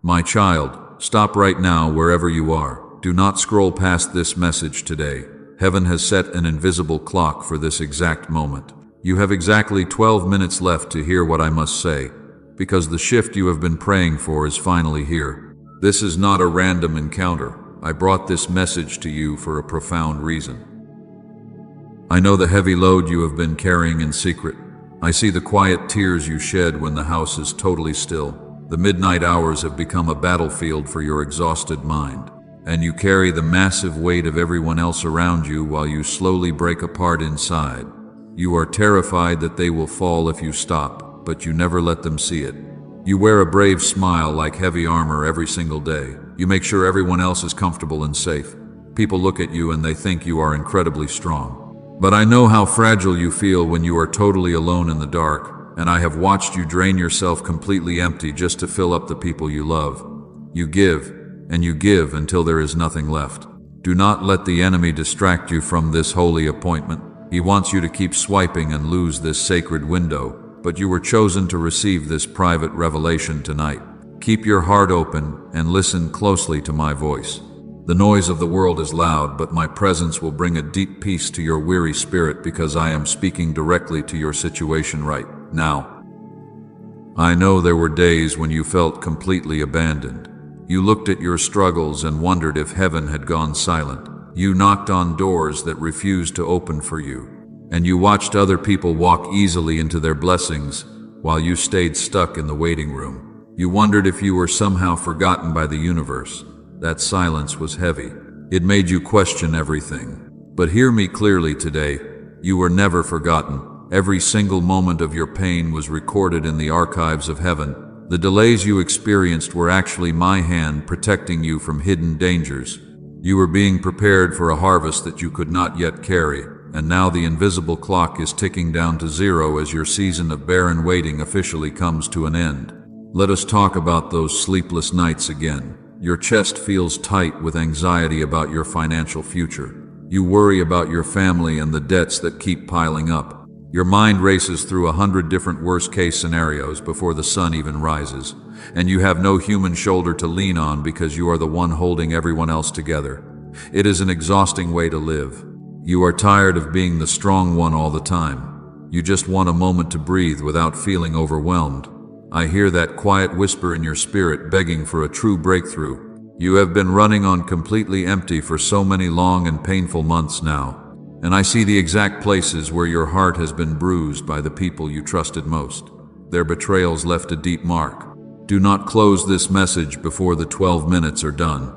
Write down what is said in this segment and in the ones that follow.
My child, stop right now wherever you are. Do not scroll past this message today. Heaven has set an invisible clock for this exact moment. You have exactly 12 minutes left to hear what I must say, because the shift you have been praying for is finally here. This is not a random encounter. I brought this message to you for a profound reason. I know the heavy load you have been carrying in secret. I see the quiet tears you shed when the house is totally still. The midnight hours have become a battlefield for your exhausted mind, and you carry the massive weight of everyone else around you while you slowly break apart inside. You are terrified that they will fall if you stop, but you never let them see it. You wear a brave smile like heavy armor every single day. You make sure everyone else is comfortable and safe. People look at you and they think you are incredibly strong. But I know how fragile you feel when you are totally alone in the dark, and I have watched you drain yourself completely empty just to fill up the people you love. You give, and you give until there is nothing left. Do not let the enemy distract you from this holy appointment. He wants you to keep swiping and lose this sacred window, but you were chosen to receive this private revelation tonight. Keep your heart open and listen closely to my voice. The noise of the world is loud, but my presence will bring a deep peace to your weary spirit because I am speaking directly to your situation right now. I know there were days when you felt completely abandoned. You looked at your struggles and wondered if heaven had gone silent. You knocked on doors that refused to open for you, and you watched other people walk easily into their blessings while you stayed stuck in the waiting room. You wondered if you were somehow forgotten by the universe. That silence was heavy. It made you question everything. But hear me clearly today. You were never forgotten. Every single moment of your pain was recorded in the archives of heaven. The delays you experienced were actually my hand protecting you from hidden dangers. You were being prepared for a harvest that you could not yet carry, and now the invisible clock is ticking down to zero as your season of barren waiting officially comes to an end. Let us talk about those sleepless nights again. Your chest feels tight with anxiety about your financial future. You worry about your family and the debts that keep piling up. Your mind races through 100 different worst-case scenarios before the sun even rises, and you have no human shoulder to lean on because you are the one holding everyone else together. It is an exhausting way to live. You are tired of being the strong one all the time. You just want a moment to breathe without feeling overwhelmed. I hear that quiet whisper in your spirit begging for a true breakthrough. You have been running on completely empty for so many long and painful months now, and I see the exact places where your heart has been bruised by the people you trusted most. Their betrayals left a deep mark. Do not close this message before the 12 minutes are done.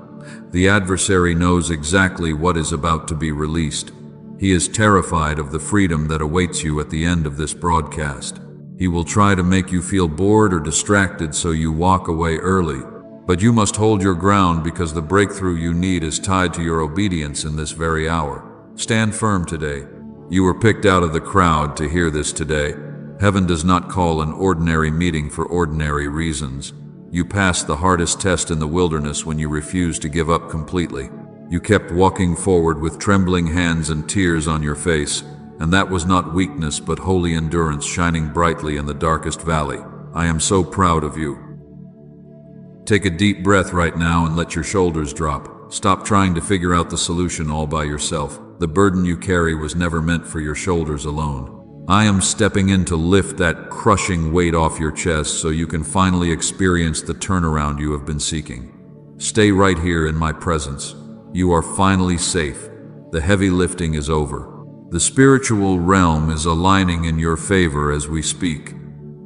The adversary knows exactly what is about to be released. He is terrified of the freedom that awaits you at the end of this broadcast. He will try to make you feel bored or distracted so you walk away early. But you must hold your ground because the breakthrough you need is tied to your obedience in this very hour. Stand firm today. You were picked out of the crowd to hear this today. Heaven does not call an ordinary meeting for ordinary reasons. You passed the hardest test in the wilderness when you refused to give up completely. You kept walking forward with trembling hands and tears on your face, and that was not weakness but holy endurance shining brightly in the darkest valley. I am so proud of you. Take a deep breath right now and let your shoulders drop. Stop trying to figure out the solution all by yourself. The burden you carry was never meant for your shoulders alone. I am stepping in to lift that crushing weight off your chest so you can finally experience the turnaround you have been seeking. Stay right here in my presence. You are finally safe. The heavy lifting is over. The spiritual realm is aligning in your favor as we speak.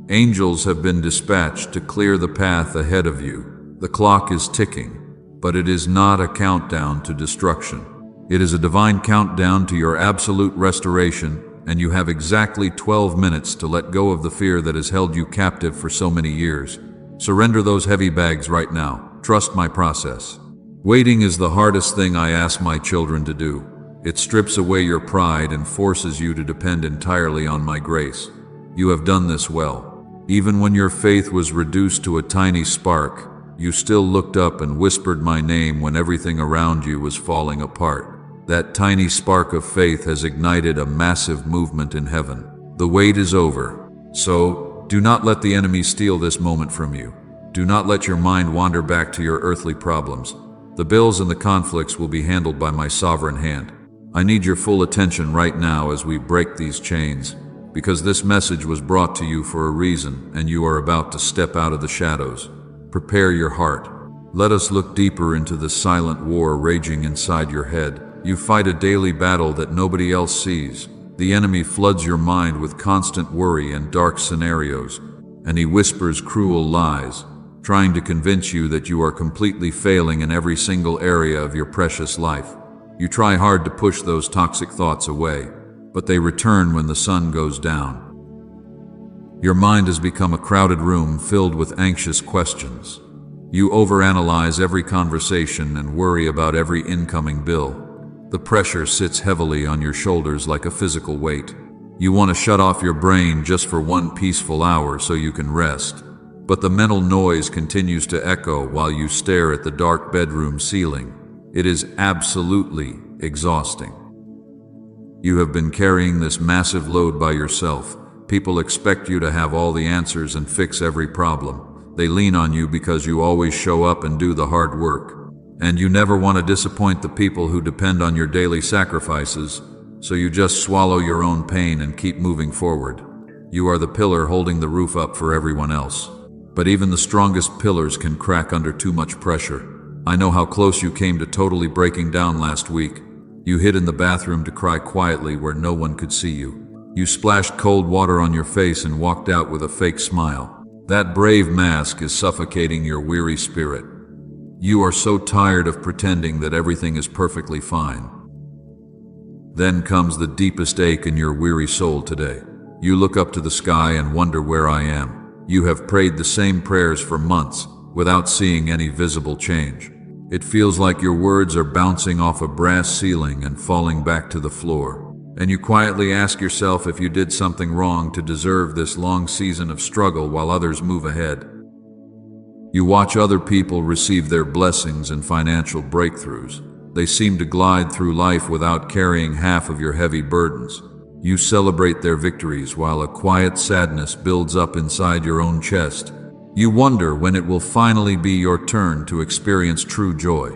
Angels have been dispatched to clear the path ahead of you. The clock is ticking, but it is not a countdown to destruction. It is a divine countdown to your absolute restoration, and you have exactly 12 minutes to let go of the fear that has held you captive for so many years. Surrender those heavy bags right now. Trust my process. Waiting is the hardest thing I ask my children to do. It strips away your pride and forces you to depend entirely on my grace. You have done this well. Even when your faith was reduced to a tiny spark, you still looked up and whispered my name when everything around you was falling apart. That tiny spark of faith has ignited a massive movement in heaven. The wait is over. So, do not let the enemy steal this moment from you. Do not let your mind wander back to your earthly problems. The bills and the conflicts will be handled by my sovereign hand. I need your full attention right now as we break these chains, because this message was brought to you for a reason, and you are about to step out of the shadows. Prepare your heart. Let us look deeper into the silent war raging inside your head. You fight a daily battle that nobody else sees. The enemy floods your mind with constant worry and dark scenarios, and he whispers cruel lies, trying to convince you that you are completely failing in every single area of your precious life. You try hard to push those toxic thoughts away, but they return when the sun goes down. Your mind has become a crowded room filled with anxious questions. You overanalyze every conversation and worry about every incoming bill. The pressure sits heavily on your shoulders like a physical weight. You want to shut off your brain just for one peaceful hour so you can rest. But the mental noise continues to echo while you stare at the dark bedroom ceiling. It is absolutely exhausting. You have been carrying this massive load by yourself. People expect you to have all the answers and fix every problem. They lean on you because you always show up and do the hard work. And you never want to disappoint the people who depend on your daily sacrifices, so you just swallow your own pain and keep moving forward. You are the pillar holding the roof up for everyone else. But even the strongest pillars can crack under too much pressure. I know how close you came to totally breaking down last week. You hid in the bathroom to cry quietly where no one could see you. You splashed cold water on your face and walked out with a fake smile. That brave mask is suffocating your weary spirit. You are so tired of pretending that everything is perfectly fine. Then comes the deepest ache in your weary soul today. You look up to the sky and wonder where I am. You have prayed the same prayers for months without seeing any visible change. It feels like your words are bouncing off a brass ceiling and falling back to the floor. And you quietly ask yourself if you did something wrong to deserve this long season of struggle while others move ahead. You watch other people receive their blessings and financial breakthroughs. They seem to glide through life without carrying half of your heavy burdens. You celebrate their victories while a quiet sadness builds up inside your own chest. You wonder when it will finally be your turn to experience true joy.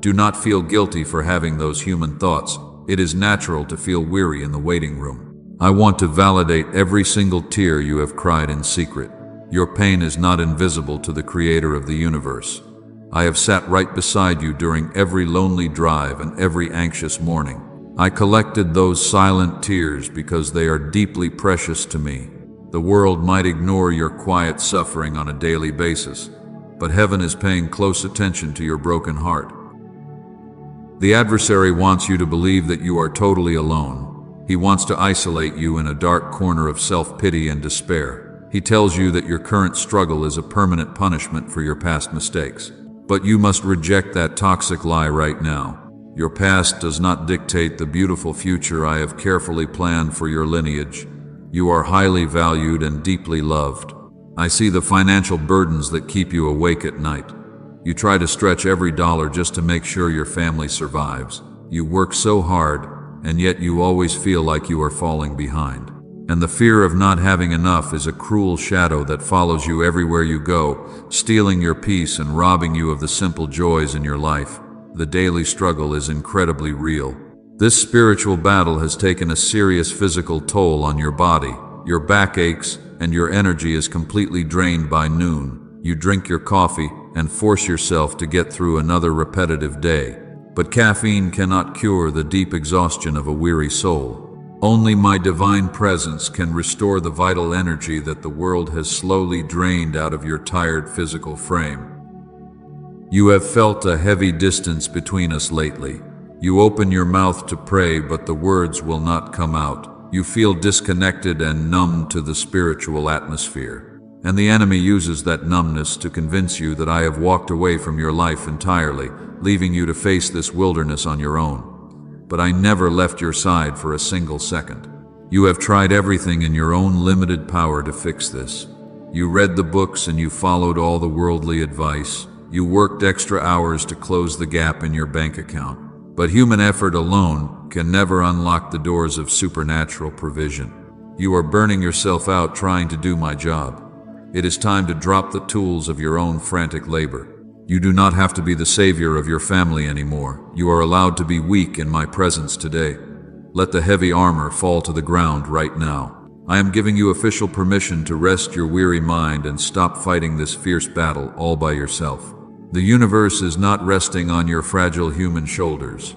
Do not feel guilty for having those human thoughts. It is natural to feel weary in the waiting room. I want to validate every single tear you have cried in secret. Your pain is not invisible to the Creator of the universe. I have sat right beside you during every lonely drive and every anxious morning. I collected those silent tears because they are deeply precious to me. The world might ignore your quiet suffering on a daily basis, but heaven is paying close attention to your broken heart. The adversary wants you to believe that you are totally alone. He wants to isolate you in a dark corner of self-pity and despair. He tells you that your current struggle is a permanent punishment for your past mistakes. But you must reject that toxic lie right now. Your past does not dictate the beautiful future I have carefully planned for your lineage. You are highly valued and deeply loved. I see the financial burdens that keep you awake at night. You try to stretch every dollar just to make sure your family survives. You work so hard, and yet you always feel like you are falling behind. And the fear of not having enough is a cruel shadow that follows you everywhere you go, stealing your peace and robbing you of the simple joys in your life. The daily struggle is incredibly real. This spiritual battle has taken a serious physical toll on your body. Your back aches, and your energy is completely drained by noon. You drink your coffee and force yourself to get through another repetitive day. But caffeine cannot cure the deep exhaustion of a weary soul. Only my divine presence can restore the vital energy that the world has slowly drained out of your tired physical frame. You have felt a heavy distance between us lately. You open your mouth to pray, but the words will not come out. You feel disconnected and numb to the spiritual atmosphere. And the enemy uses that numbness to convince you that I have walked away from your life entirely, leaving you to face this wilderness on your own. But I never left your side for a single second. You have tried everything in your own limited power to fix this. You read the books and you followed all the worldly advice. You worked extra hours to close the gap in your bank account. But human effort alone can never unlock the doors of supernatural provision. You are burning yourself out trying to do my job. It is time to drop the tools of your own frantic labor. You do not have to be the savior of your family anymore. You are allowed to be weak in my presence today. Let the heavy armor fall to the ground right now. I am giving you official permission to rest your weary mind and stop fighting this fierce battle all by yourself. The universe is not resting on your fragile human shoulders.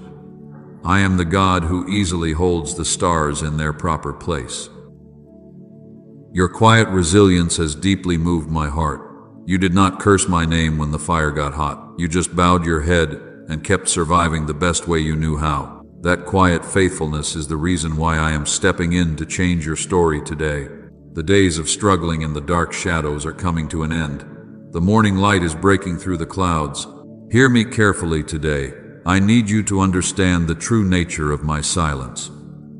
I am the God who easily holds the stars in their proper place. Your quiet resilience has deeply moved my heart. You did not curse my name when the fire got hot. You just bowed your head and kept surviving the best way you knew how. That quiet faithfulness is the reason why I am stepping in to change your story today. The days of struggling in the dark shadows are coming to an end. The morning light is breaking through the clouds. Hear me carefully today. I need you to understand the true nature of my silence.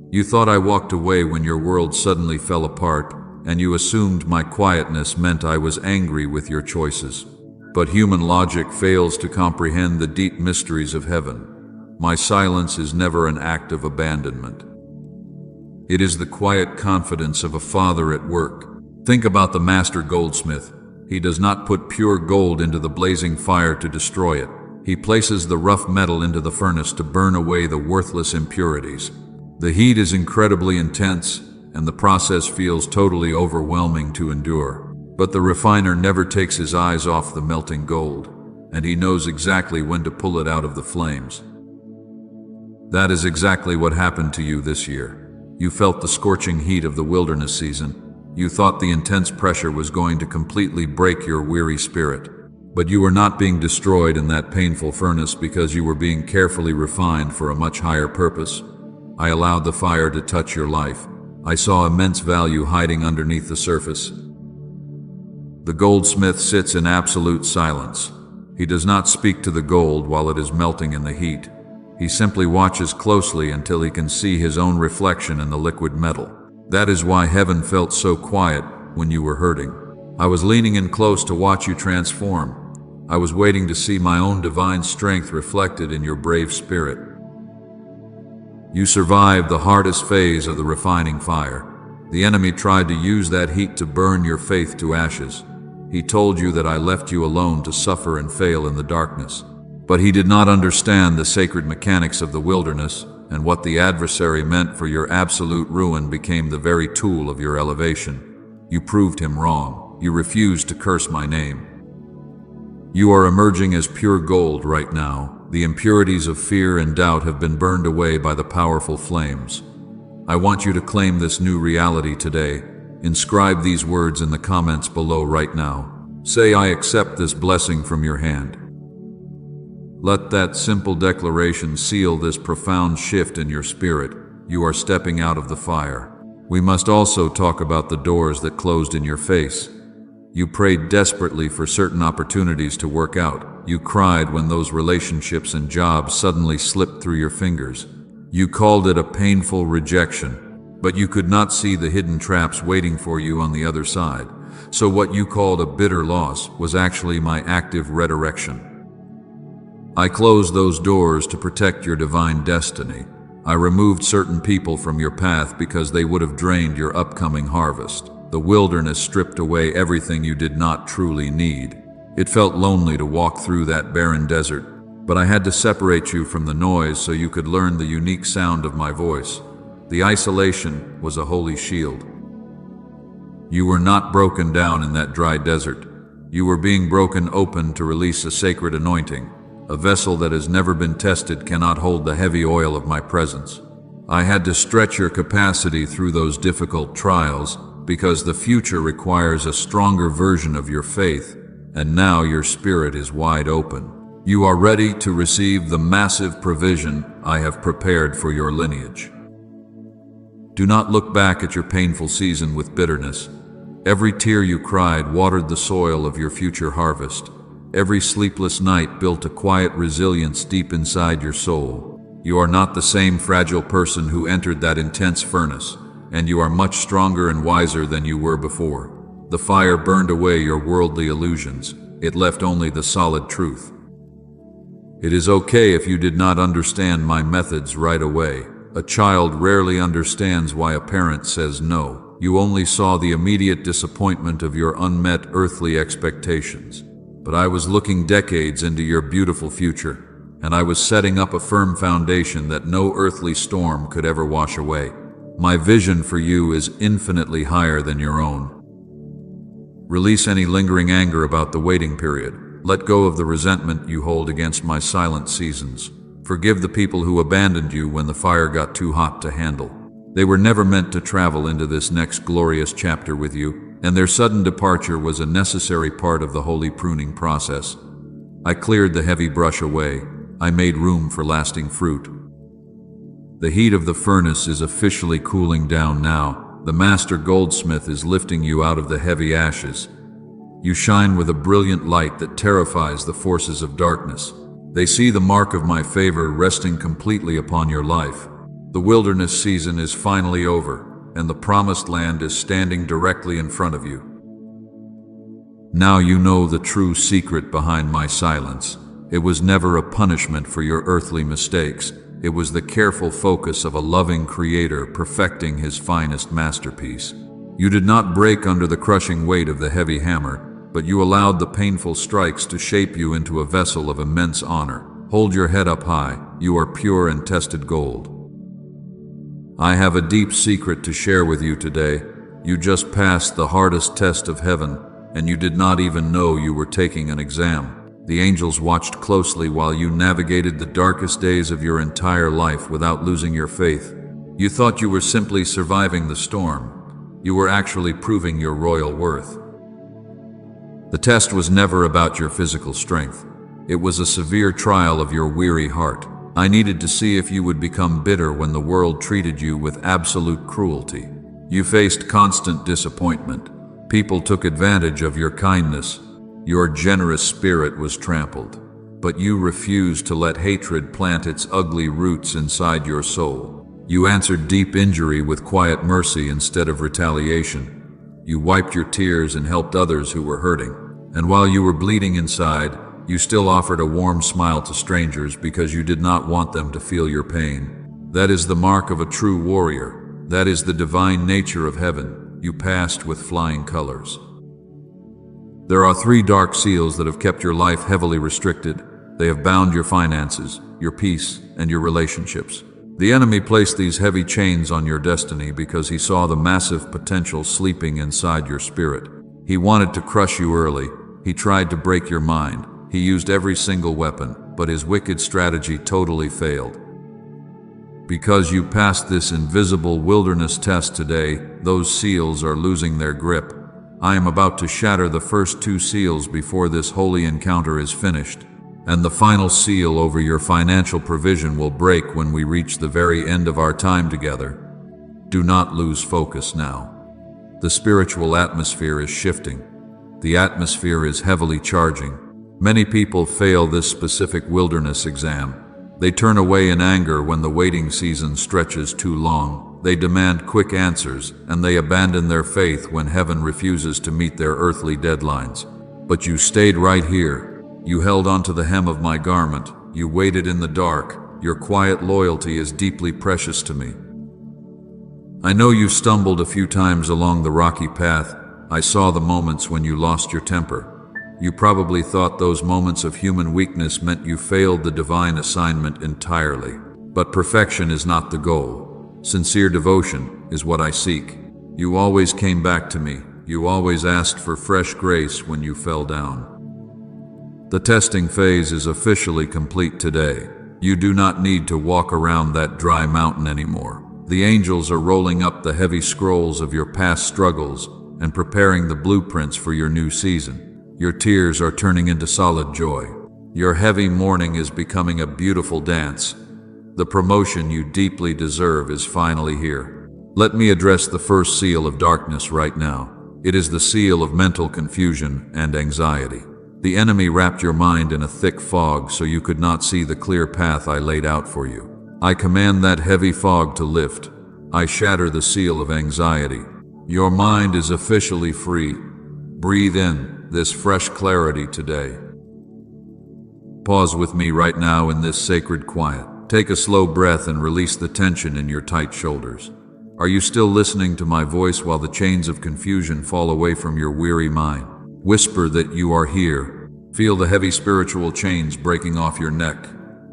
You thought I walked away when your world suddenly fell apart, and you assumed my quietness meant I was angry with your choices. But human logic fails to comprehend the deep mysteries of heaven. My silence is never an act of abandonment. It is the quiet confidence of a father at work. Think about the master goldsmith. He does not put pure gold into the blazing fire to destroy it. He places the rough metal into the furnace to burn away the worthless impurities. The heat is incredibly intense, and the process feels totally overwhelming to endure. But the refiner never takes his eyes off the melting gold, and he knows exactly when to pull it out of the flames. That is exactly what happened to you this year. You felt the scorching heat of the wilderness season. You thought the intense pressure was going to completely break your weary spirit. But you were not being destroyed in that painful furnace because you were being carefully refined for a much higher purpose. I allowed the fire to touch your life. I saw immense value hiding underneath the surface. The goldsmith sits in absolute silence. He does not speak to the gold while it is melting in the heat. He simply watches closely until he can see his own reflection in the liquid metal. That is why heaven felt so quiet when you were hurting. I was leaning in close to watch you transform. I was waiting to see my own divine strength reflected in your brave spirit. You survived the hardest phase of the refining fire. The enemy tried to use that heat to burn your faith to ashes. He told you that I left you alone to suffer and fail in the darkness. But he did not understand the sacred mechanics of the wilderness, and what the adversary meant for your absolute ruin became the very tool of your elevation. You proved him wrong. You refused to curse my name. You are emerging as pure gold right now. The impurities of fear and doubt have been burned away by the powerful flames. I want you to claim this new reality today. Inscribe these words in the comments below right now. Say, I accept this blessing from your hand. Let that simple declaration seal this profound shift in your spirit. You are stepping out of the fire. We must also talk about the doors that closed in your face. You prayed desperately for certain opportunities to work out. You cried when those relationships and jobs suddenly slipped through your fingers. You called it a painful rejection, but you could not see the hidden traps waiting for you on the other side. So what you called a bitter loss was actually my active redirection. I closed those doors to protect your divine destiny. I removed certain people from your path because they would have drained your upcoming harvest. The wilderness stripped away everything you did not truly need. It felt lonely to walk through that barren desert, but I had to separate you from the noise so you could learn the unique sound of my voice. The isolation was a holy shield. You were not broken down in that dry desert. You were being broken open to release a sacred anointing. A vessel that has never been tested cannot hold the heavy oil of my presence. I had to stretch your capacity through those difficult trials because the future requires a stronger version of your faith, and now your spirit is wide open. You are ready to receive the massive provision I have prepared for your lineage. Do not look back at your painful season with bitterness. Every tear you cried watered the soil of your future harvest. Every sleepless night built a quiet resilience deep inside your soul. You are not the same fragile person who entered that intense furnace, and you are much stronger and wiser than you were before. The fire burned away your worldly illusions. It left only the solid truth. It is okay if you did not understand my methods right away. A child rarely understands why a parent says no. You only saw the immediate disappointment of your unmet earthly expectations. But I was looking decades into your beautiful future, and I was setting up a firm foundation that no earthly storm could ever wash away. My vision for you is infinitely higher than your own. Release any lingering anger about the waiting period. Let go of the resentment you hold against my silent seasons. Forgive the people who abandoned you when the fire got too hot to handle. They were never meant to travel into this next glorious chapter with you, and their sudden departure was a necessary part of the holy pruning process. I cleared the heavy brush away. I made room for lasting fruit. The heat of the furnace is officially cooling down now. The master goldsmith is lifting you out of the heavy ashes. You shine with a brilliant light that terrifies the forces of darkness. They see the mark of my favor resting completely upon your life. The wilderness season is finally over, and the promised land is standing directly in front of you. Now you know the true secret behind my silence. It was never a punishment for your earthly mistakes. It was the careful focus of a loving Creator perfecting His finest masterpiece. You did not break under the crushing weight of the heavy hammer, but you allowed the painful strikes to shape you into a vessel of immense honor. Hold your head up high. You are pure and tested gold. I have a deep secret to share with you today. You just passed the hardest test of heaven, and you did not even know you were taking an exam. The angels watched closely while you navigated the darkest days of your entire life without losing your faith. You thought you were simply surviving the storm. You were actually proving your royal worth. The test was never about your physical strength. It was a severe trial of your weary heart. I needed to see if you would become bitter when the world treated you with absolute cruelty. You faced constant disappointment. People took advantage of your kindness. Your generous spirit was trampled, but you refused to let hatred plant its ugly roots inside your soul. You answered deep injury with quiet mercy instead of retaliation. You wiped your tears and helped others who were hurting. And while you were bleeding inside, you still offered a warm smile to strangers because you did not want them to feel your pain. That is the mark of a true warrior. That is the divine nature of heaven. You passed with flying colors. There are 3 dark seals that have kept your life heavily restricted. They have bound your finances, your peace, and your relationships. The enemy placed these heavy chains on your destiny because he saw the massive potential sleeping inside your spirit. He wanted to crush you early. He tried to break your mind. He used every single weapon, but his wicked strategy totally failed. Because you passed this invisible wilderness test today, those seals are losing their grip. I am about to shatter the first 2 seals before this holy encounter is finished, and the final seal over your financial provision will break when we reach the very end of our time together. Do not lose focus now. The spiritual atmosphere is shifting. The atmosphere is heavily charging. Many people fail this specific wilderness exam. They turn away in anger when the waiting season stretches too long. They demand quick answers, and they abandon their faith when heaven refuses to meet their earthly deadlines. But you stayed right here. You held onto the hem of my garment. You waited in the dark. Your quiet loyalty is deeply precious to me. I know you stumbled a few times along the rocky path. I saw the moments when you lost your temper. You probably thought those moments of human weakness meant you failed the divine assignment entirely. But perfection is not the goal. Sincere devotion is what I seek. You always came back to me. You always asked for fresh grace when you fell down. The testing phase is officially complete today. You do not need to walk around that dry mountain anymore. The angels are rolling up the heavy scrolls of your past struggles and preparing the blueprints for your new season. Your tears are turning into solid joy. Your heavy mourning is becoming a beautiful dance. The promotion you deeply deserve is finally here. Let me address the first seal of darkness right now. It is the seal of mental confusion and anxiety. The enemy wrapped your mind in a thick fog so you could not see the clear path I laid out for you. I command that heavy fog to lift. I shatter the seal of anxiety. Your mind is officially free. Breathe in this fresh clarity today. Pause with me right now in this sacred quiet. Take a slow breath and release the tension in your tight shoulders. Are you still listening to my voice while the chains of confusion fall away from your weary mind? Whisper that you are here. Feel the heavy spiritual chains breaking off your neck.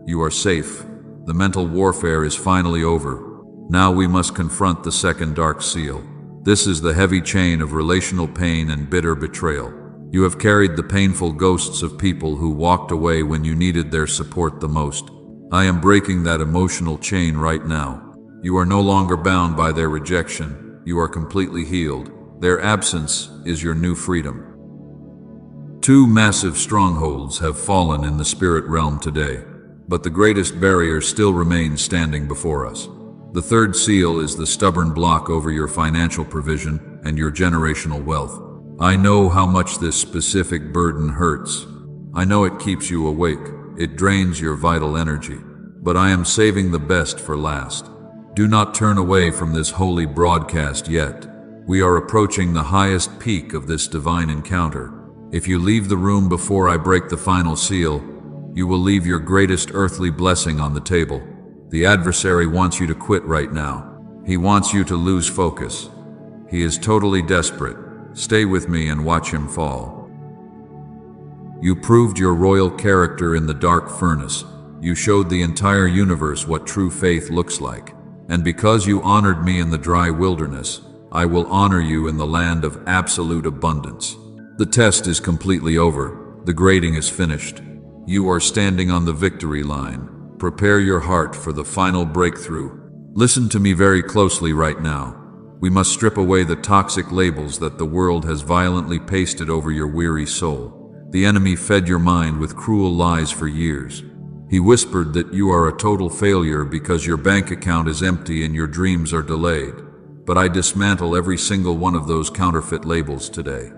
You are safe. The mental warfare is finally over. Now we must confront the second dark seal. This is the heavy chain of relational pain and bitter betrayal. You have carried the painful ghosts of people who walked away when you needed their support the most. I am breaking that emotional chain right now. You are no longer bound by their rejection. You are completely healed. Their absence is your new freedom. 2 massive strongholds have fallen in the spirit realm today, but the greatest barrier still remains standing before us. The third seal is the stubborn block over your financial provision and your generational wealth. I know how much this specific burden hurts. I know it keeps you awake. It drains your vital energy. But I am saving the best for last. Do not turn away from this holy broadcast yet. We are approaching the highest peak of this divine encounter. If you leave the room before I break the final seal, you will leave your greatest earthly blessing on the table. The adversary wants you to quit right now. He wants you to lose focus. He is totally desperate. Stay with me and watch him fall. You proved your royal character in the dark furnace. You showed the entire universe what true faith looks like. And because you honored me in the dry wilderness, I will honor you in the land of absolute abundance. The test is completely over. The grading is finished. You are standing on the victory line. Prepare your heart for the final breakthrough. Listen to me very closely right now. We must strip away the toxic labels that the world has violently pasted over your weary soul. The enemy fed your mind with cruel lies for years. He whispered that you are a total failure because your bank account is empty and your dreams are delayed. But I dismantle every single one of those counterfeit labels today.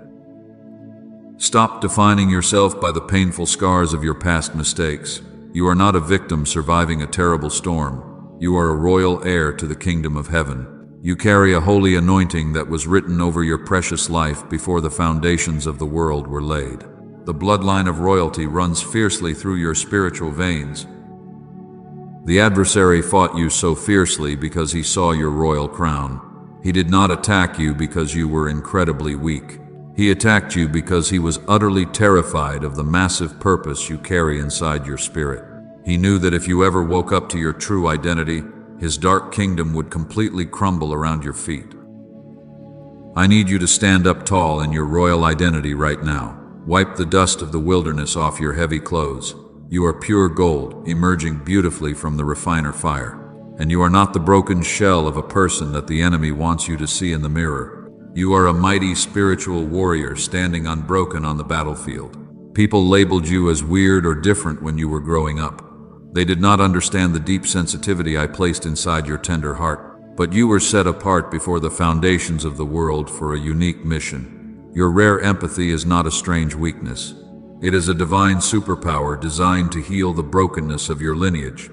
Stop defining yourself by the painful scars of your past mistakes. You are not a victim surviving a terrible storm. You are a royal heir to the kingdom of heaven. You carry a holy anointing that was written over your precious life before the foundations of the world were laid. The bloodline of royalty runs fiercely through your spiritual veins. The adversary fought you so fiercely because he saw your royal crown. He did not attack you because you were incredibly weak. He attacked you because he was utterly terrified of the massive purpose you carry inside your spirit. He knew that if you ever woke up to your true identity, his dark kingdom would completely crumble around your feet. I need you to stand up tall in your royal identity right now. Wipe the dust of the wilderness off your heavy clothes. You are pure gold, emerging beautifully from the refiner fire. And you are not the broken shell of a person that the enemy wants you to see in the mirror. You are a mighty spiritual warrior standing unbroken on the battlefield. People labeled you as weird or different when you were growing up. They did not understand the deep sensitivity I placed inside your tender heart. But you were set apart before the foundations of the world for a unique mission. Your rare empathy is not a strange weakness. It is a divine superpower designed to heal the brokenness of your lineage.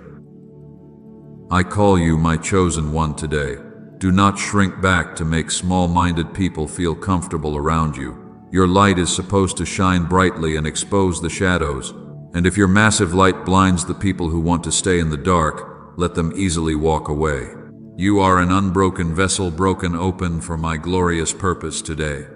I call you my chosen one today. Do not shrink back to make small-minded people feel comfortable around you. Your light is supposed to shine brightly and expose the shadows. And if your massive light blinds the people who want to stay in the dark, let them easily walk away. You are an unbroken vessel broken open for my glorious purpose today.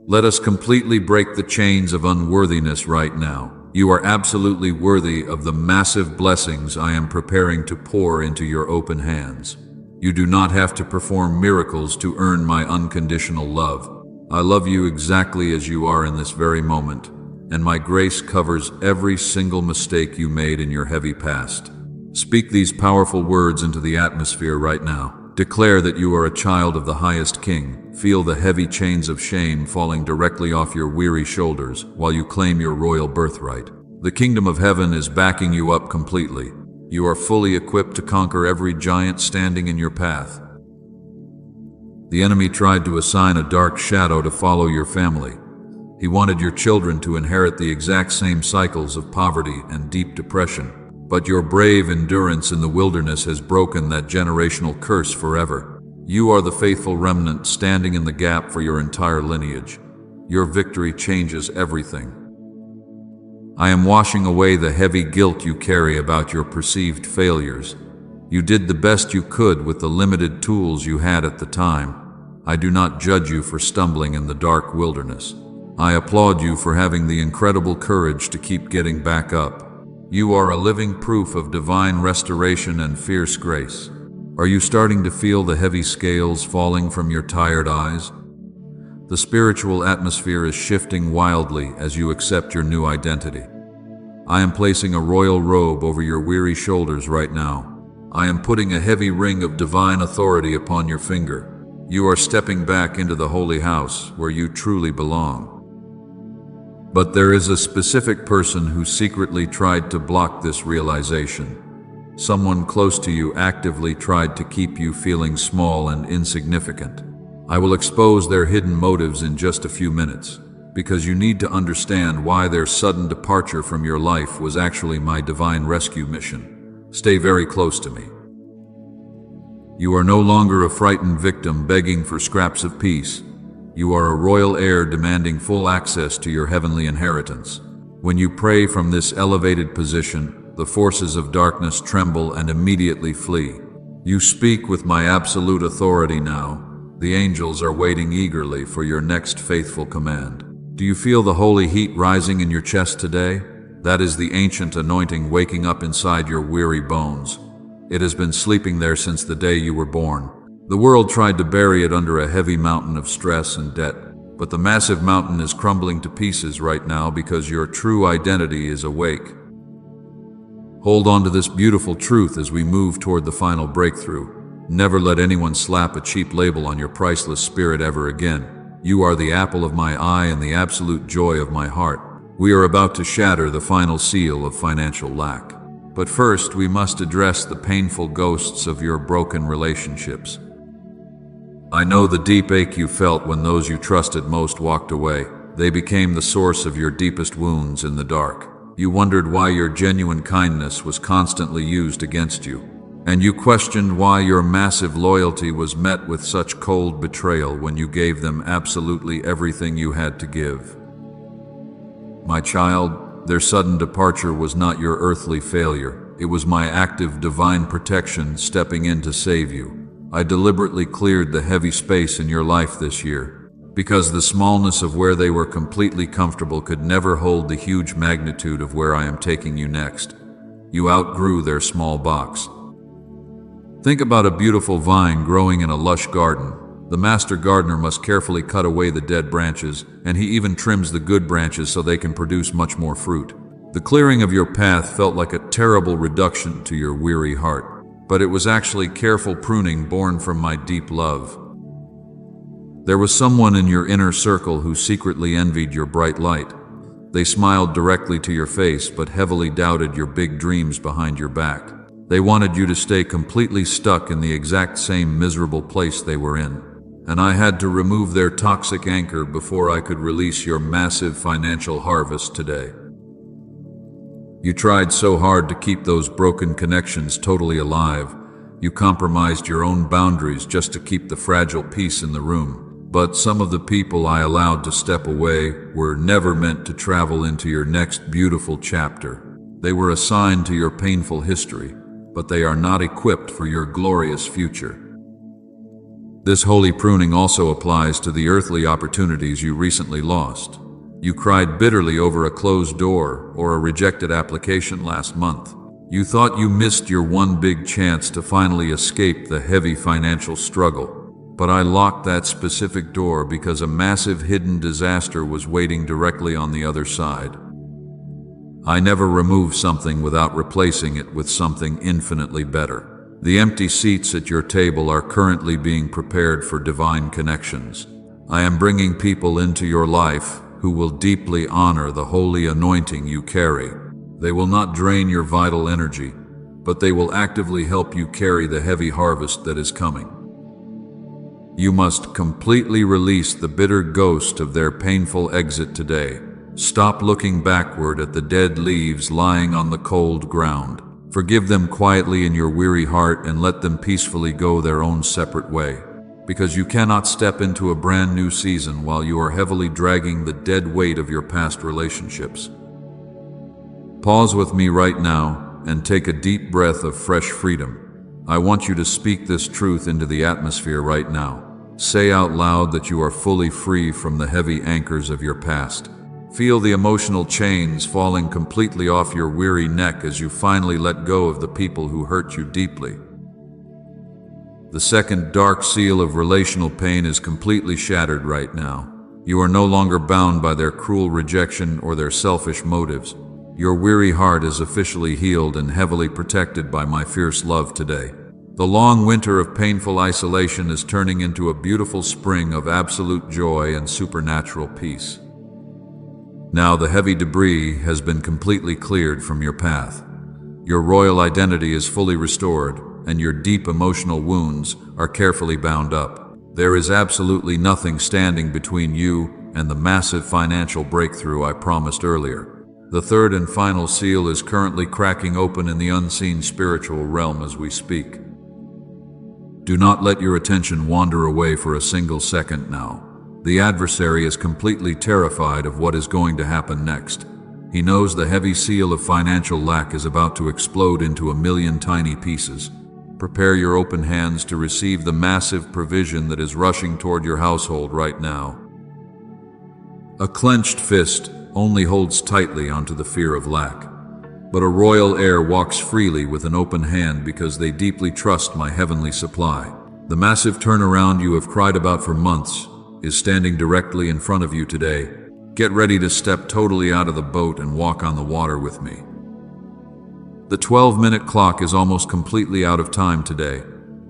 Let us completely break the chains of unworthiness right now. You are absolutely worthy of the massive blessings I am preparing to pour into your open hands. You do not have to perform miracles to earn my unconditional love. I love you exactly as you are in this very moment, and my grace covers every single mistake you made in your heavy past. Speak these powerful words into the atmosphere right now. Declare that you are a child of the highest King. Feel the heavy chains of shame falling directly off your weary shoulders while you claim your royal birthright. The kingdom of heaven is backing you up completely. You are fully equipped to conquer every giant standing in your path. The enemy tried to assign a dark shadow to follow your family. He wanted your children to inherit the exact same cycles of poverty and deep depression. But your brave endurance in the wilderness has broken that generational curse forever. You are the faithful remnant standing in the gap for your entire lineage. Your victory changes everything. I am washing away the heavy guilt you carry about your perceived failures. You did the best you could with the limited tools you had at the time. I do not judge you for stumbling in the dark wilderness. I applaud you for having the incredible courage to keep getting back up. You are a living proof of divine restoration and fierce grace. Are you starting to feel the heavy scales falling from your tired eyes? The spiritual atmosphere is shifting wildly as you accept your new identity. I am placing a royal robe over your weary shoulders right now. I am putting a heavy ring of divine authority upon your finger. You are stepping back into the holy house where you truly belong. But there is a specific person who secretly tried to block this realization. Someone close to you actively tried to keep you feeling small and insignificant. I will expose their hidden motives in just a few minutes, because you need to understand why their sudden departure from your life was actually my divine rescue mission. Stay very close to me. You are no longer a frightened victim begging for scraps of peace. You are a royal heir demanding full access to your heavenly inheritance. When you pray from this elevated position, the forces of darkness tremble and immediately flee. You speak with my absolute authority now. The angels are waiting eagerly for your next faithful command. Do you feel the holy heat rising in your chest today? That is the ancient anointing waking up inside your weary bones. It has been sleeping there since the day you were born. The world tried to bury it under a heavy mountain of stress and debt, but the massive mountain is crumbling to pieces right now because your true identity is awake. Hold on to this beautiful truth as we move toward the final breakthrough. Never let anyone slap a cheap label on your priceless spirit ever again. You are the apple of my eye and the absolute joy of my heart. We are about to shatter the final seal of financial lack. But first, we must address the painful ghosts of your broken relationships. I know the deep ache you felt when those you trusted most walked away. They became the source of your deepest wounds in the dark. You wondered why your genuine kindness was constantly used against you. And you questioned why your massive loyalty was met with such cold betrayal when you gave them absolutely everything you had to give. My child, their sudden departure was not your earthly failure. It was my active divine protection stepping in to save you. I deliberately cleared the heavy space in your life this year, because the smallness of where they were completely comfortable could never hold the huge magnitude of where I am taking you next. You outgrew their small box. Think about a beautiful vine growing in a lush garden. The master gardener must carefully cut away the dead branches, and he even trims the good branches so they can produce much more fruit. The clearing of your path felt like a terrible reduction to your weary heart. But it was actually careful pruning born from my deep love. There was someone in your inner circle who secretly envied your bright light. They smiled directly to your face but heavily doubted your big dreams behind your back. They wanted you to stay completely stuck in the exact same miserable place they were in. And I had to remove their toxic anchor before I could release your massive financial harvest today. You tried so hard to keep those broken connections totally alive. You compromised your own boundaries just to keep the fragile peace in the room. But some of the people I allowed to step away were never meant to travel into your next beautiful chapter. They were assigned to your painful history, but they are not equipped for your glorious future. This holy pruning also applies to the earthly opportunities you recently lost. You cried bitterly over a closed door or a rejected application last month. You thought you missed your one big chance to finally escape the heavy financial struggle. But I locked that specific door because a massive hidden disaster was waiting directly on the other side. I never remove something without replacing it with something infinitely better. The empty seats at your table are currently being prepared for divine connections. I am bringing people into your life who will deeply honor the holy anointing you carry. They will not drain your vital energy, but they will actively help you carry the heavy harvest that is coming. You must completely release the bitter ghost of their painful exit today. Stop looking backward at the dead leaves lying on the cold ground. Forgive them quietly in your weary heart and let them peacefully go their own separate way. Because you cannot step into a brand new season while you are heavily dragging the dead weight of your past relationships. Pause with me right now and take a deep breath of fresh freedom. I want you to speak this truth into the atmosphere right now. Say out loud that you are fully free from the heavy anchors of your past. Feel the emotional chains falling completely off your weary neck as you finally let go of the people who hurt you deeply. The second dark seal of relational pain is completely shattered right now. You are no longer bound by their cruel rejection or their selfish motives. Your weary heart is officially healed and heavily protected by my fierce love today. The long winter of painful isolation is turning into a beautiful spring of absolute joy and supernatural peace. Now the heavy debris has been completely cleared from your path. Your royal identity is fully restored, and your deep emotional wounds are carefully bound up. There is absolutely nothing standing between you and the massive financial breakthrough I promised earlier. The third and final seal is currently cracking open in the unseen spiritual realm as we speak. Do not let your attention wander away for a single second now. The adversary is completely terrified of what is going to happen next. He knows the heavy seal of financial lack is about to explode into a million tiny pieces. Prepare your open hands to receive the massive provision that is rushing toward your household right now. A clenched fist only holds tightly onto the fear of lack, but a royal heir walks freely with an open hand because they deeply trust my heavenly supply. The massive turnaround you have cried about for months is standing directly in front of you today. Get ready to step totally out of the boat and walk on the water with me. The 12-minute clock is almost completely out of time today.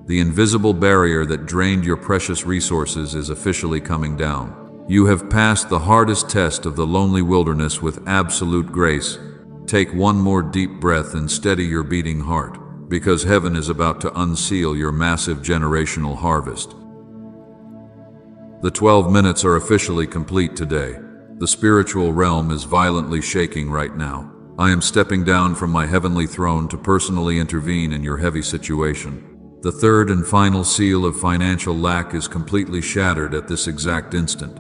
The invisible barrier that drained your precious resources is officially coming down. You have passed the hardest test of the lonely wilderness with absolute grace. Take one more deep breath and steady your beating heart, because heaven is about to unseal your massive generational harvest. The 12 minutes are officially complete today. The spiritual realm is violently shaking right now. I am stepping down from my heavenly throne to personally intervene in your heavy situation. The third and final seal of financial lack is completely shattered at this exact instant.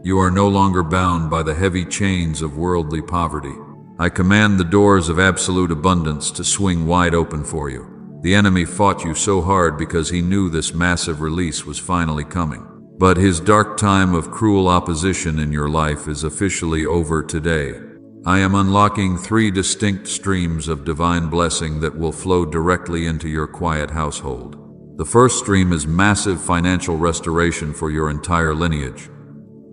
You are no longer bound by the heavy chains of worldly poverty. I command the doors of absolute abundance to swing wide open for you. The enemy fought you so hard because he knew this massive release was finally coming. But his dark time of cruel opposition in your life is officially over today. I am unlocking 3 distinct streams of divine blessing that will flow directly into your quiet household. The first stream is massive financial restoration for your entire lineage.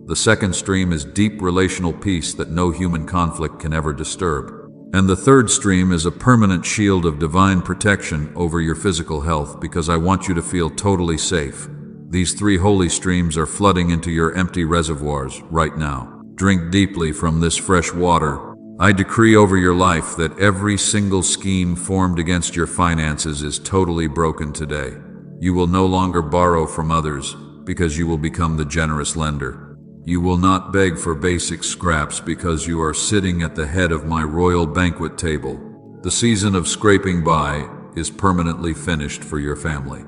The second stream is deep relational peace that no human conflict can ever disturb. And the third stream is a permanent shield of divine protection over your physical health because I want you to feel totally safe. These 3 holy streams are flooding into your empty reservoirs right now. Drink deeply from this fresh water. I decree over your life that every single scheme formed against your finances is totally broken today. You will no longer borrow from others because you will become the generous lender. You will not beg for basic scraps because you are sitting at the head of my royal banquet table. The season of scraping by is permanently finished for your family.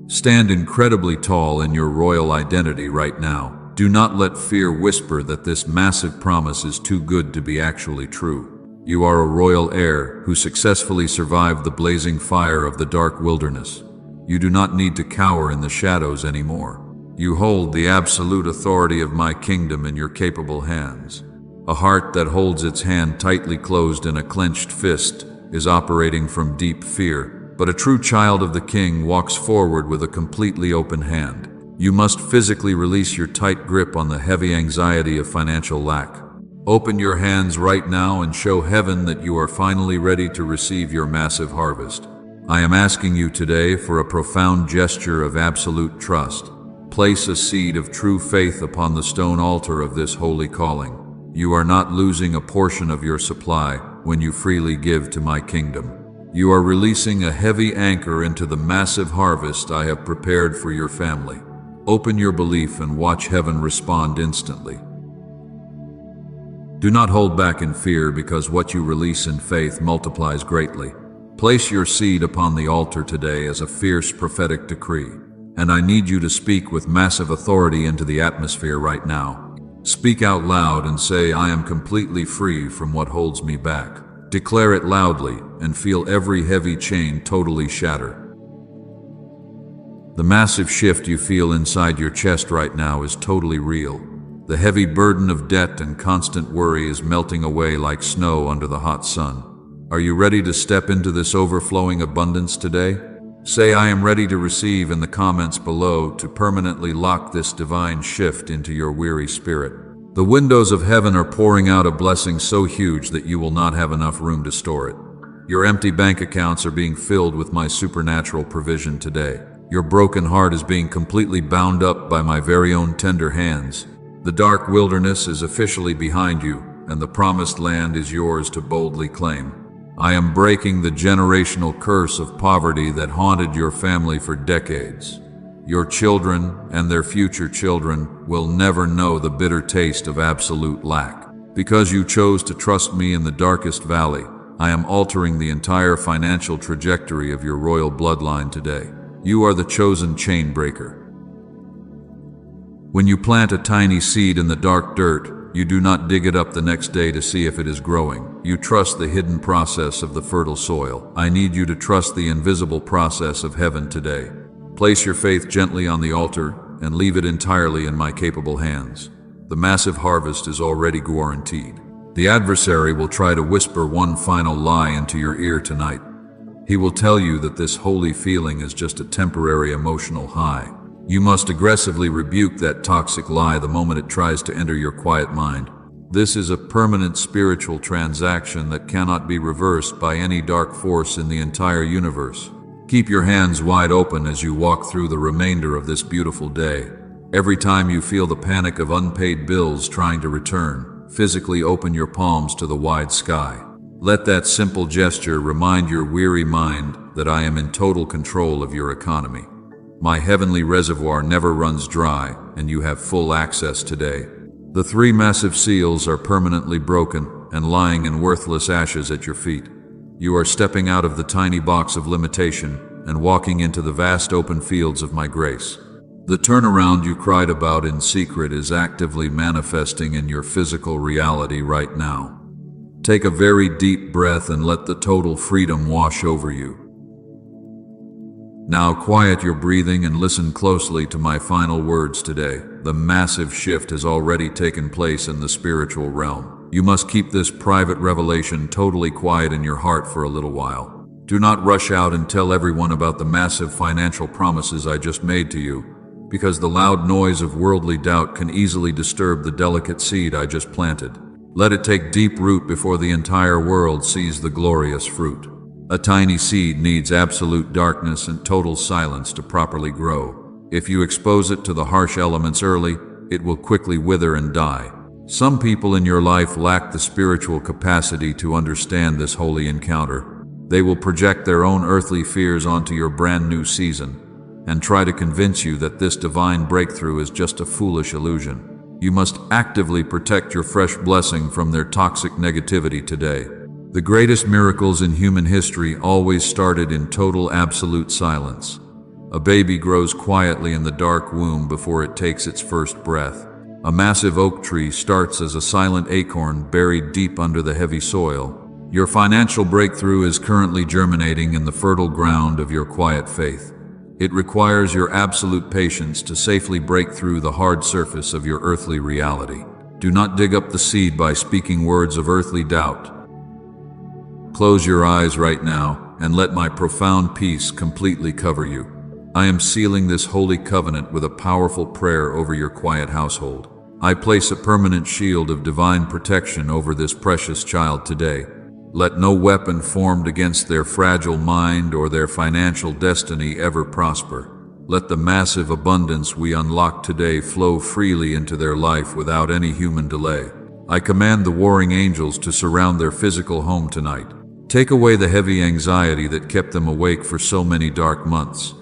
Stand incredibly tall in your royal identity right now. Do not let fear whisper that this massive promise is too good to be actually true. You are a royal heir who successfully survived the blazing fire of the dark wilderness. You do not need to cower in the shadows anymore. You hold the absolute authority of my kingdom in your capable hands. A heart that holds its hand tightly closed in a clenched fist is operating from deep fear. But a true child of the King walks forward with a completely open hand. You must physically release your tight grip on the heavy anxiety of financial lack. Open your hands right now and show heaven that you are finally ready to receive your massive harvest. I am asking you today for a profound gesture of absolute trust. Place a seed of true faith upon the stone altar of this holy calling. You are not losing a portion of your supply when you freely give to my kingdom. You are releasing a heavy anchor into the massive harvest I have prepared for your family. Open your belief and watch heaven respond instantly. Do not hold back in fear because what you release in faith multiplies greatly. Place your seed upon the altar today as a fierce prophetic decree. And I need you to speak with massive authority into the atmosphere right now. Speak out loud and say, I am completely free from what holds me back. Declare it loudly and feel every heavy chain totally shatter. The massive shift you feel inside your chest right now is totally real. The heavy burden of debt and constant worry is melting away like snow under the hot sun. Are you ready to step into this overflowing abundance today? Say, "I am ready to receive" in the comments below to permanently lock this divine shift into your weary spirit. The windows of heaven are pouring out a blessing so huge that you will not have enough room to store it. Your empty bank accounts are being filled with my supernatural provision today. Your broken heart is being completely bound up by my very own tender hands. The dark wilderness is officially behind you, and the promised land is yours to boldly claim. I am breaking the generational curse of poverty that haunted your family for decades. Your children and their future children will never know the bitter taste of absolute lack. Because you chose to trust me in the darkest valley, I am altering the entire financial trajectory of your royal bloodline today. You are the chosen chain breaker. When you plant a tiny seed in the dark dirt, you do not dig it up the next day to see if it is growing. You trust the hidden process of the fertile soil. I need you to trust the invisible process of heaven today. Place your faith gently on the altar and leave it entirely in my capable hands. The massive harvest is already guaranteed. The adversary will try to whisper one final lie into your ear tonight. He will tell you that this holy feeling is just a temporary emotional high. You must aggressively rebuke that toxic lie the moment it tries to enter your quiet mind. This is a permanent spiritual transaction that cannot be reversed by any dark force in the entire universe. Keep your hands wide open as you walk through the remainder of this beautiful day. Every time you feel the panic of unpaid bills trying to return, physically open your palms to the wide sky. Let that simple gesture remind your weary mind that I am in total control of your economy. My heavenly reservoir never runs dry, and you have full access today. The 3 massive seals are permanently broken and lying in worthless ashes at your feet. You are stepping out of the tiny box of limitation and walking into the vast open fields of my grace. The turnaround you cried about in secret is actively manifesting in your physical reality right now. Take a very deep breath and let the total freedom wash over you. Now quiet your breathing and listen closely to my final words today. The massive shift has already taken place in the spiritual realm. You must keep this private revelation totally quiet in your heart for a little while. Do not rush out and tell everyone about the massive financial promises I just made to you, because the loud noise of worldly doubt can easily disturb the delicate seed I just planted. Let it take deep root before the entire world sees the glorious fruit. A tiny seed needs absolute darkness and total silence to properly grow. If you expose it to the harsh elements early, it will quickly wither and die. Some people in your life lack the spiritual capacity to understand this holy encounter. They will project their own earthly fears onto your brand new season and try to convince you that this divine breakthrough is just a foolish illusion. You must actively protect your fresh blessing from their toxic negativity today. The greatest miracles in human history always started in total absolute silence. A baby grows quietly in the dark womb before it takes its first breath. A massive oak tree starts as a silent acorn buried deep under the heavy soil. Your financial breakthrough is currently germinating in the fertile ground of your quiet faith. It requires your absolute patience to safely break through the hard surface of your earthly reality. Do not dig up the seed by speaking words of earthly doubt. Close your eyes right now and let my profound peace completely cover you. I am sealing this holy covenant with a powerful prayer over your quiet household. I place a permanent shield of divine protection over this precious child today. Let no weapon formed against their fragile mind or their financial destiny ever prosper. Let the massive abundance we unlock today flow freely into their life without any human delay. I command the warring angels to surround their physical home tonight. Take away the heavy anxiety that kept them awake for so many dark months.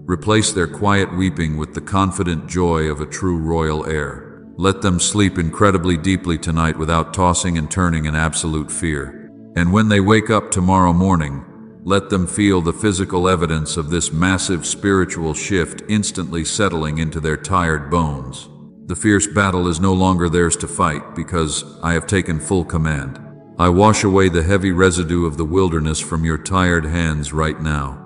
Replace their quiet weeping with the confident joy of a true royal heir. Let them sleep incredibly deeply tonight without tossing and turning in absolute fear. And when they wake up tomorrow morning, let them feel the physical evidence of this massive spiritual shift instantly settling into their tired bones. The fierce battle is no longer theirs to fight because I have taken full command. I wash away the heavy residue of the wilderness from your tired hands right now.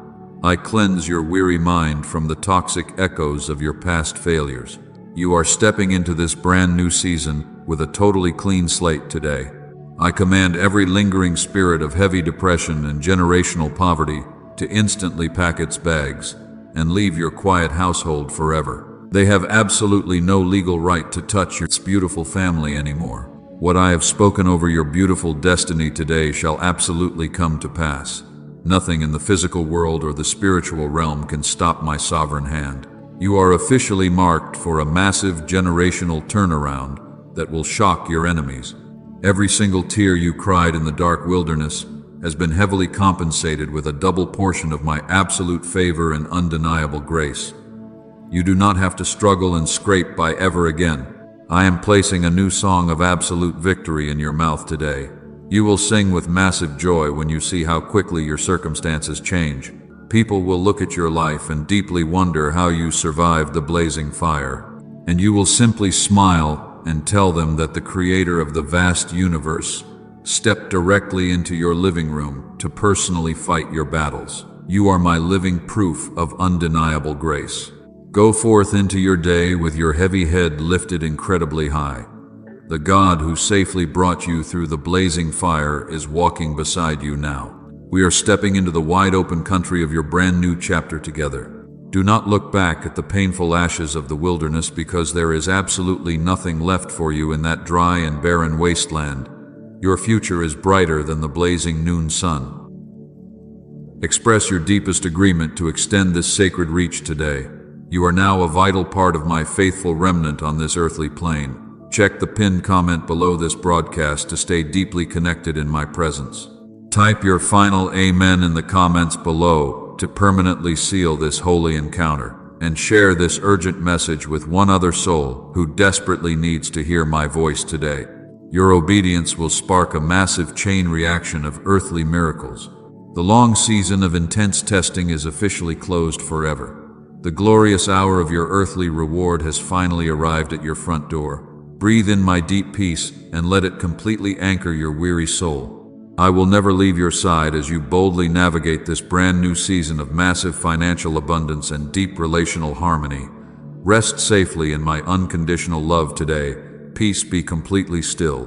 I cleanse your weary mind from the toxic echoes of your past failures. You are stepping into this brand new season with a totally clean slate today. I command every lingering spirit of heavy depression and generational poverty to instantly pack its bags and leave your quiet household forever. They have absolutely no legal right to touch your beautiful family anymore. What I have spoken over your beautiful destiny today shall absolutely come to pass. Nothing in the physical world or the spiritual realm can stop my sovereign hand. You are officially marked for a massive generational turnaround that will shock your enemies. Every single tear you cried in the dark wilderness has been heavily compensated with a double portion of my absolute favor and undeniable grace. You do not have to struggle and scrape by ever again. I am placing a new song of absolute victory in your mouth today. You will sing with massive joy when you see how quickly your circumstances change. People will look at your life and deeply wonder how you survived the blazing fire. And you will simply smile and tell them that the creator of the vast universe stepped directly into your living room to personally fight your battles. You are my living proof of undeniable grace. Go forth into your day with your heavy head lifted incredibly high. The God who safely brought you through the blazing fire is walking beside you now. We are stepping into the wide open country of your brand new chapter together. Do not look back at the painful ashes of the wilderness, because there is absolutely nothing left for you in that dry and barren wasteland. Your future is brighter than the blazing noon sun. Express your deepest agreement to extend this sacred reach today. You are now a vital part of my faithful remnant on this earthly plane. Check the pinned comment below this broadcast to stay deeply connected in my presence. Type your final amen in the comments below to permanently seal this holy encounter, and share this urgent message with one other soul who desperately needs to hear my voice today. Your obedience will spark a massive chain reaction of earthly miracles. The long season of intense testing is officially closed forever. The glorious hour of your earthly reward has finally arrived at your front door. Breathe in my deep peace and let it completely anchor your weary soul. I will never leave your side as you boldly navigate this brand new season of massive financial abundance and deep relational harmony. Rest safely in my unconditional love today. Peace be completely still.